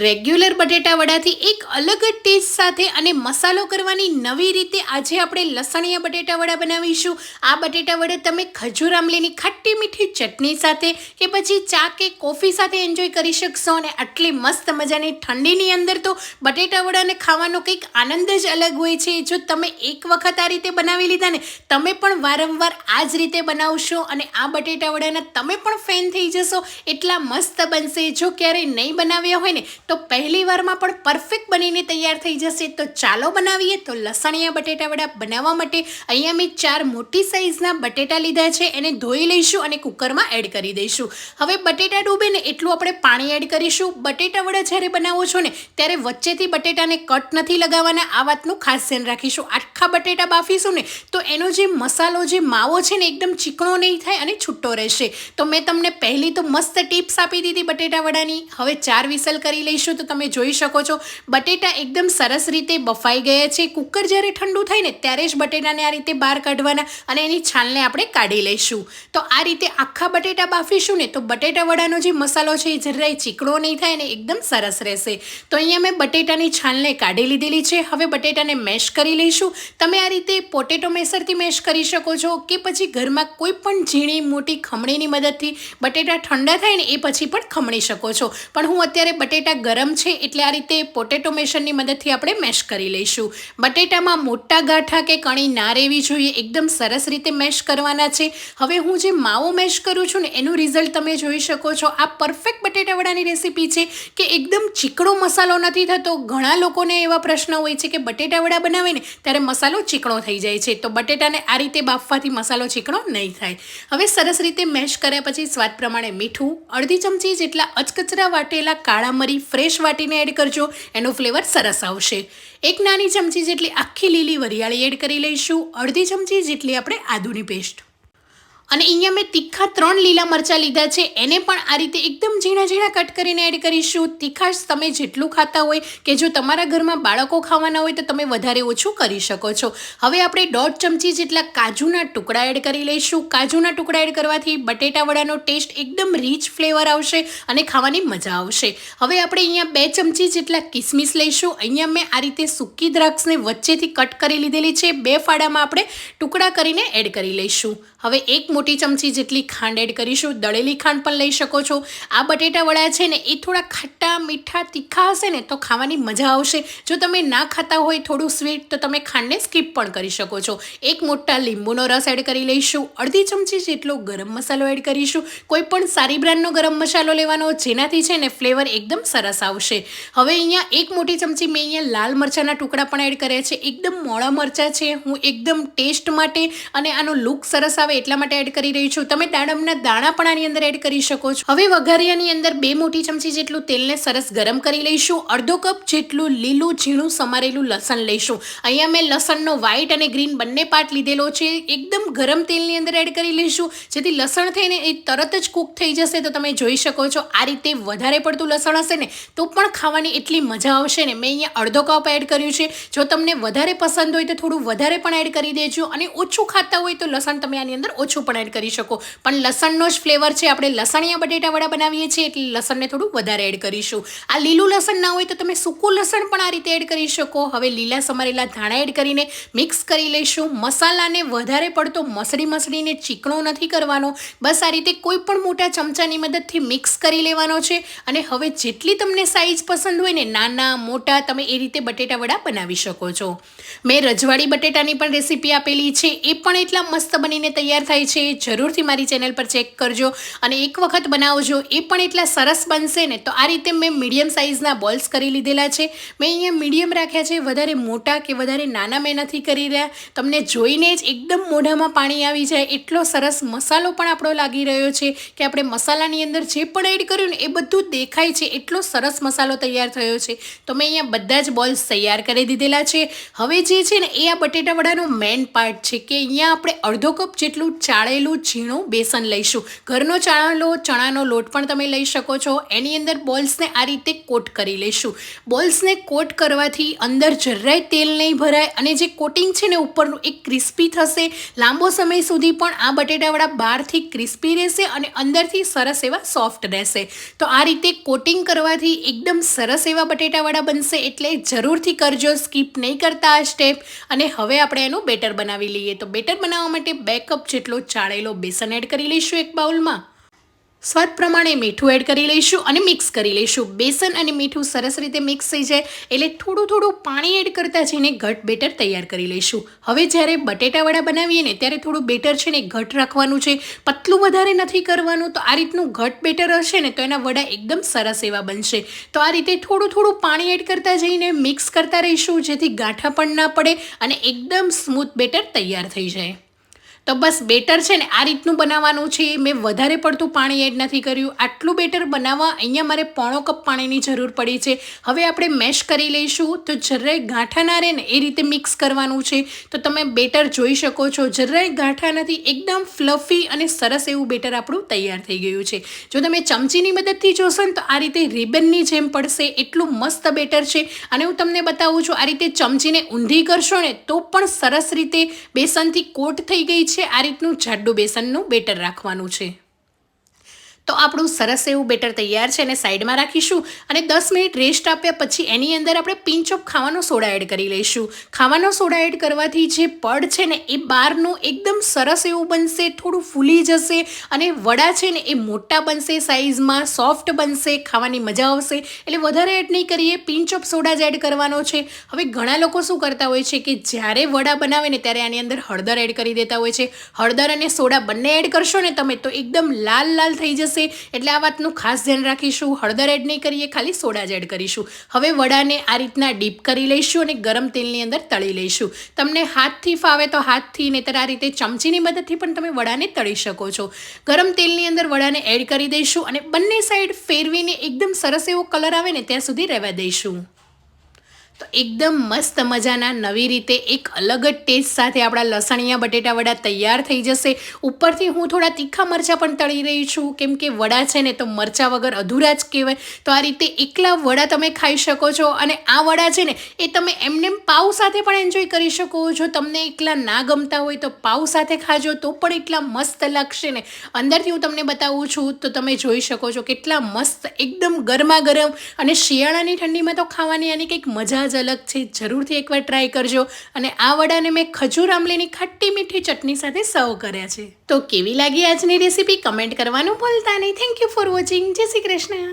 Regular બટેટા વડાથી એક અલગ જ ટેસ્ટ સાથે અને મસાલો કરવાની નવી રીતે આજે આપણે લસણિયા બટેટા વડા બનાવીશું. આ બટેટા વડા તમે ખજૂર આમલીની ખાટી મીઠી ચટણી સાથે કે પછી ચા કે કોફી સાથે એન્જોય કરી શકશો. અને આટલી મસ્ત મજાની ઠંડીની અંદર તો બટેટા વડાને ખાવાનો કંઈક આનંદ જ અલગ હોય છે. જો તમે એક વખત આ રીતે બનાવી લીધા ને, તમે પણ વારંવાર આ જ રીતે બનાવશો અને આ બટેટા વડાના તમે પણ ફેન થઈ જશો. એટલા મસ્ત બનશે. જો ક્યારેય નહીં બનાવ્યા હોય ને તો પહેલી વારમાં પણ પરફેક્ટ બનીને તૈયાર થઈ જશે. તો ચાલો બનાવીએ. તો લસણિયા બટેટા વડા બનાવવા માટે અહીંયા મેં 4 મોટી સાઈઝના બટેટા લીધા છે. એને ધોઈ લઈશું અને કુકરમાં એડ કરી દઈશું. હવે બટેટા ડૂબે ને એટલું આપણે પાણી એડ કરીશું. બટેટા વડા જ્યારે બનાવો છો ને ત્યારે વચ્ચેથી બટેટાને કટ નથી લગાવવાના. આ વાતનું ખાસ ધ્યાન રાખીશું. આખા બટેટા બાફીશું ને તો એનો જે મસાલો જે માવો છે ને એકદમ ચીકણો નહીં થાય અને છૂટો રહેશે. તો મેં તમને પહેલી તો મસ્ત ટિપ્સ આપી દીધી બટેટા વડાની. હવે 4 વિસલ કરી લઈશું. તો તમે જોઈ શકો છો બટેટા એકદમ સરસ રીતે બફાઈ ગયા છે. કુકર જ્યારે ઠંડુ થાય ને ત્યારે જ બટેટાને આ રીતે બહાર કાઢવાના અને એની છાલને આપણે કાઢી લઈશું. તો આ રીતે આખા બટેટા બાફીશું ને તો બટેટા વડાનો જે મસાલો છે એ જરાય ચીકણો નહીં થાય ને એકદમ સરસ રહેશે. તો અહીંયા મેં બટેટાની છાલને કાઢી લીધેલી છે. હવે બટેટાને મેશ કરી લઈશું. તમે આ રીતે પોટેટો મેસરથી મેશ કરી શકો છો કે પછી ઘરમાં કોઈ પણ ઝીણી મોટી ખમણીની મદદથી બટેટા ઠંડા થાય ને એ પછી પણ ખમણી શકો છો. પણ હું અત્યારે બટેટા ગરમ છે એટલે આ રીતે પોટેટો મેશરની મદદથી આપણે મેશ કરી લઈશું. બટેટામાં મોટા ગાંઠા કે કણી ના રહેવી જોઈએ. એકદમ સરસ રીતે મેશ કરવાના છે. હવે હું જે માવો મેશ કરું છું ને એનું રિઝલ્ટ તમે જોઈ શકો છો. આ પરફેક્ટ બટેટા વડાની રેસીપી છે કે એકદમ ચીકણો મસાલો નથી થતો. ઘણા લોકોને એવા પ્રશ્ન હોય છે કે બટેટા વડા બનાવે ને ત્યારે મસાલો ચીકણો થઈ જાય છે. તો બટેટાને આ રીતે બાફવાથી મસાલો ચીકણો નહીં થાય. હવે સરસ રીતે મેશ કર્યા પછી સ્વાદ પ્રમાણે મીઠું, અડધી ચમચી જેટલા અચકચરા વાટેલા કાળા મરી ફ્રેશ વાટીને એડ કરજો. એનો ફ્લેવર સરસ આવશે. એક નાની ચમચી જેટલી આખી લીલી વરિયાળી એડ કરી લઈશું. અડધી ચમચી જેટલી આપણે આદુની પેસ્ટ અને અહીંયા મેં તીખા 3 લીલા મરચાં લીધા છે. એને પણ આ રીતે એકદમ ઝીણા ઝીણા કટ કરીને એડ કરીશું. તીખાશ તમે જેટલું ખાતા હોય કે જો તમારા ઘરમાં બાળકો ખાવાના હોય તો તમે વધારે ઓછું કરી શકો છો. હવે આપણે 1.5 ચમચી જેટલા કાજુના ટુકડા એડ કરી લઈશું. કાજુના ટુકડા એડ કરવાથી બટેટા વડાનો ટેસ્ટ એકદમ રીચ ફ્લેવર આવશે અને ખાવાની મજા આવશે. હવે આપણે અહીંયા 2 ચમચી જેટલા કિસમિસ લઈશું. અહીંયા મેં આ રીતે સૂકી દ્રાક્ષને વચ્ચેથી કટ કરી લીધેલી છે. 2 ફાડામાં આપણે ટુકડા કરીને એડ કરી લઈશું. હવે 1 મોટી ચમચી જેટલી ખાંડ એડ કરીશું. દળેલી ખાંડ પણ લઈ શકો છો. આ બટેટા વડા છે ને એ થોડા ખાટા મીઠા તીખા હશે ને તો ખાવાની મજા આવશે. જો તમે ના ખાતા હોય થોડું સ્વીટ તો તમે ખાંડને સ્કીપ પણ કરી શકો છો. 1 મોટા લીંબુનો રસ એડ કરી લઈશું. અડધી ચમચી જેટલો ગરમ મસાલો એડ કરીશું. કોઈ પણ સારી બ્રાન્ડનો ગરમ મસાલો લેવાનો જેનાથી છે ને ફ્લેવર એકદમ સરસ આવશે. હવે અહીંયા 1 મોટી ચમચી મેં અહીંયા લાલ મરચાંના ટુકડા પણ એડ કર્યા છે. એકદમ મોળા મરચાં છે. હું એકદમ ટેસ્ટ માટે અને આનો લુક સરસ આવે એટલા માટે એડ કરી રહી છું. તમે દાડમના દાણા પણ આની અંદર એડ કરી શકો છો. હવે વઘારિયાની અંદર 2 મોટી ચમચી જેટલું તેલને સરસ ગરમ કરી લઈશું. અડધો કપ જેટલું લીલું ઝીણું સમારેલું લસણ લઈશું. અહીંયા મેં લસણનો વ્હાઈટ અને ગ્રીન બંને પાર્ટ લીધેલો છે. એકદમ ગરમ તેલની અંદર એડ કરી લઈશું જેથી લસણ થઈને એ તરત જ કૂક થઈ જશે. તો તમે જોઈ શકો છો આ રીતે વધારે પડતું લસણ હશે ને તો પણ ખાવાની એટલી મજા આવશે ને. મેં અહીંયા અડધો કપ એડ કર્યું છે. જો તમને વધારે પસંદ હોય તો થોડું વધારે પણ એડ કરી દેજો અને ઓછું ખાતા હોય તો લસણ તમે આની અંદર ઓછું પણ એડ કરી શકો. પણ લસણનો જ ફ્લેવર છે. આપણે લસણિયા બટેટા વડા બનાવીએ છીએ એટલે લસણને થોડું વધારે એડ કરીશું. આ લીલું લસણ ના હોય તો તમે સૂકું લસણ પણ આ રીતે એડ કરી શકો. હવે લીલા સમારેલા ધાણા એડ કરીને મિક્સ કરી લઈશું. મસાલાને વધારે પડતો મસળીને ચીકણો નથી કરવાનો. બસ આ રીતે કોઈ પણ મોટા ચમચાની મદદથી મિક્સ કરી લેવાનો છે. અને હવે જેટલી તમને સાઈઝ પસંદ હોય ને નાના મોટા તમે એ રીતે બટેટા વડા બનાવી શકો છો. મેં રજવાડી બટેટાની પણ રેસીપી આપેલી છે. એ પણ એટલા મસ્ત બનીને તૈયાર થાય છે. જરૂરથી મારી ચેનલ પર ચેક કરજો અને એક વખત બનાવજો. એ પણ એટલા સરસ બનશે ને. તો આ રીતે મેં મીડિયમ સાઇઝના બોલ્સ કરી લીધેલા છે. મેં અહીંયા મીડિયમ રાખ્યા છે. વધારે મોટા કે વધારે નાના મેં નથી કરી રહ્યા. તમને જોઈને જ એકદમ મોઢામાં પાણી આવી જાય એટલો સરસ મસાલો પણ આપણો લાગી રહ્યો છે કે આપણે મસાલાની અંદર જે પણ એડ કર્યું ને એ બધું દેખાય છે. એટલો સરસ મસાલો તૈયાર થયો છે. તો મેં અહીંયા બધા જ બોલ્સ તૈયાર કરી દીધેલા છે. હવે જે છે ને એ આ બટેટા વડાનો મેઇન પાર્ટ છે કે અહીંયા આપણે અડધો કપ જેટલું ચાળેલું ચાળેલું ઝીણું બેસન લઈશું. ઘરનો ચાળેલો ચણાનો લોટ પણ તમે લઈ શકો છો. એની અંદર બોલ્સને આ રીતે કોટ કરી લઈશું. બોલ્સને કોટ કરવાથી અંદર જરાય તેલ નહીં ભરાય અને જે કોટિંગ છે ને ઉપરનું એ ક્રિસ્પી થશે. લાંબો સમય સુધી પણ આ બટેટાવડા બહારથી ક્રિસ્પી રહેશે અને અંદરથી સરસ એવા સોફ્ટ રહેશે. તો આ રીતે કોટિંગ કરવાથી એકદમ સરસ એવા બટેટાવડા બનશે, એટલે જરૂરથી કરજો, સ્કીપ નહીં કરતા આ સ્ટેપ. અને હવે આપણે એનું બેટર બનાવી લઈએ. તો બેટર બનાવવા માટે 2 કપ જેટલો ચાળેલો બેસન એડ કરી લઈશું એક બાઉલમાં. સ્વાદ પ્રમાણે મીઠું એડ કરી લઈશું અને મિક્સ કરી લઈશું. બેસન અને મીઠું સરસ રીતે મિક્સ થઈ જાય એટલે થોડું પાણી એડ કરતા જઈને ઘટ બેટર તૈયાર કરી લઈશું. હવે જ્યારે બટેટાવડા બનાવીએ ને ત્યારે થોડું બેટર છે ને ઘટ રાખવાનું છે, પતલું વધારે નથી કરવાનું. તો આ રીતનું ઘટ બેટર હશે ને તો એના વડા એકદમ સરસ એવા બનશે. તો આ રીતે થોડું પાણી એડ કરતા જઈને મિક્સ કરતા રહીશું, જેથી ગાંઠા પણ ના પડે અને એકદમ સ્મૂથ બેટર તૈયાર થઈ જાય. તો બસ બેટર છે ને આ રીતનું બનાવવાનું છે. મેં વધારે પડતું પાણી એડ નથી કર્યું. આટલું બેટર બનાવવા અહીંયા મારે 1/4 કપ પાણીની જરૂર પડી છે. હવે આપણે મેશ કરી લઈશું. તો જરાય ગાંઠા ના રહે ને એ રીતે મિક્સ કરવાનું છે. તો તમે બેટર જોઈ શકો છો, જરાય ગાંઠા નથી, એકદમ ફ્લફી અને સરસ એવું બેટર આપણું તૈયાર થઈ ગયું છે. જો તમે ચમચીની મદદથી જોશો ને તો આ રીતે રિબનની જેમ પડશે, એટલું મસ્ત બેટર છે. અને હું તમને બતાવું છું, આ રીતે ચમચીને ઊંધી કરશો ને તો પણ સરસ રીતે બેસનથી કોટ થઈ ગઈ છે. આ રીતનું જાડું બેસનનું બેટર રાખવાનું છે. તો આપણું સરસ એવું બેટર તૈયાર છે અને સાઈડમાં રાખીશું. અને 10 મિનિટ રેસ્ટ આપ્યા પછી એની અંદર આપણે પિંચ ઓફ ખાવાનો સોડા એડ કરી લઈશું. ખાવાનો સોડા એડ કરવાથી જે પડ છે ને એ બહારનું એકદમ સરસ એવું બનશે, થોડું ફૂલી જશે અને વડા છે ને એ મોટા બનશે, સાઇઝમાં સોફ્ટ બનશે, ખાવાની મજા આવશે. એટલે વધારે એડ નહીં કરીએ, પિંચ ઓફ સોડા જ એડ કરવાનો છે. હવે ઘણા લોકો શું કરતા હોય છે કે જ્યારે વડા બનાવે ને ત્યારે આની અંદર હળદર એડ કરી દેતા હોય છે. હળદર અને સોડા બંને એડ કરશો ને તમે તો એકદમ લાલ થઈ જશે. એટલે આ વાતનું ખાસ ધ્યાન રાખીશું. હળદર એડ નહીં કરીએ, ખાલી સોડા જ એડ કરીશું. હવે વડાને આ રીતના ડીપ કરી લઈશું અને ગરમ તેલની અંદર તળી લઈશું. તમને હાથથી ફાવે તો હાથથી, નહીંતર આ રીતે ચમચીની મદદથી પણ તમે વડાને તળી શકો છો. ગરમ તેલની અંદર વડાને એડ કરી દઈશું અને બંને સાઈડ ફેરવીને એકદમ સરસ એવો કલર આવે ને ત્યાં સુધી રહેવા દઈશું. તો એકદમ મસ્ત મજાના નવી રીતે એક અલગ જ ટેસ્ટ સાથે આપણા લસણિયા બટેટા વડા તૈયાર થઈ જશે. ઉપરથી હું થોડા તીખા મરચાં પણ તળી રહી છું, કેમ કે વડા છે ને તો મરચાં વગર અધૂરા જ કહેવાય. તો આ રીતે એકલા વડા તમે ખાઈ શકો છો. અને આ વડા છે ને એ તમે એમને પાઉં સાથે પણ એન્જોય કરી શકો. જો તમને એકલા ના ગમતા હોય તો પાઉં સાથે ખાજો તો પણ એટલા મસ્ત લાગશે ને. અંદરથી હું તમને બતાવું છું તો તમે જોઈ શકો છો કેટલા મસ્ત, એકદમ ગરમા ગરમ. અને શિયાળાની ઠંડીમાં તો ખાવાની આની કંઈક મજા જ અલગ છે. જરૂરથી એકવાર ટ્રાય કરજો. અને આ વડાને મેં ખજૂર આમલીની ખટ્ટી મીઠી ચટણી સાથે સર્વ કર્યા છે. તો કેવી લાગી આજની રેસીપી કમેન્ટ કરવાનું ભૂલતા નહીં. Thank you for watching. જય શ્રી કૃષ્ણ.